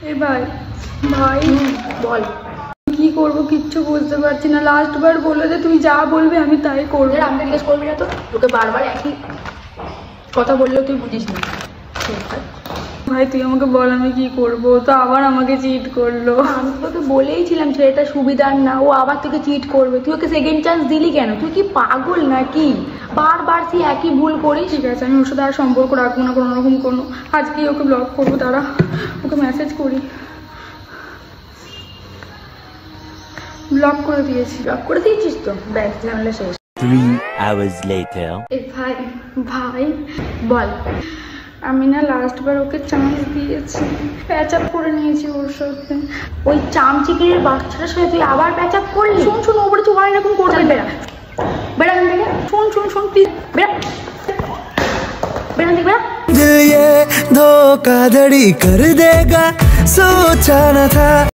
এ ভাই ভাই বল কি করবো কিচ্ছু বুঝতে পারছি না। লাস্ট বার বললো যে তুমি যা বলবে আমি তাই করবো। আমি জিজ্ঞেস করবি না তো, তোকে বারবার একই কথা বললেও তুই বুঝিস না। ভাই তুই আমাকে বল আমি কি করবো, তো আবার আমাকে চিট করলো। আমি তোকে বলেইছিলাম ছেলেটা সুবিধার না, ও আবার তোকে চিট করবে। তুই ওকে সেকেন্ড চান্স দিলি কেন? তুই কি পাগল নাকি? বারবার তুই একই ভুল করিস। ঠিক আছে আমি ওর সাথে আর সম্পর্ক রাখবো না কোনো রকম কোনো। আজকেই ওকে ব্লক করবো, তারা ওকে মেসেজ করি। ব্লক করে দিয়েছি। ব্লক করে দিয়েছিস তো? ব্যাস ঝামেলা শেষ। 3 hours later. এ ভাই ভাই বল। আমি না লাস্ট বার ওকে চান্স দিয়েছি, প্যাচ আপ করে নিয়েছি ওর সাথে। ওই চামচিকের বাচ্চাটার সাথে তুই আবার প্যাচ আপ করলি? শুন শুন ও বলেছে ওরা এরকম করবে। বেড়া বেড়া এখান থেকে। শুন শুন শুন প্লিজ বেড়া বেড়া থেকে বেড়া। दिल ये धोखाधड़ी कर देगा, सोचा न था।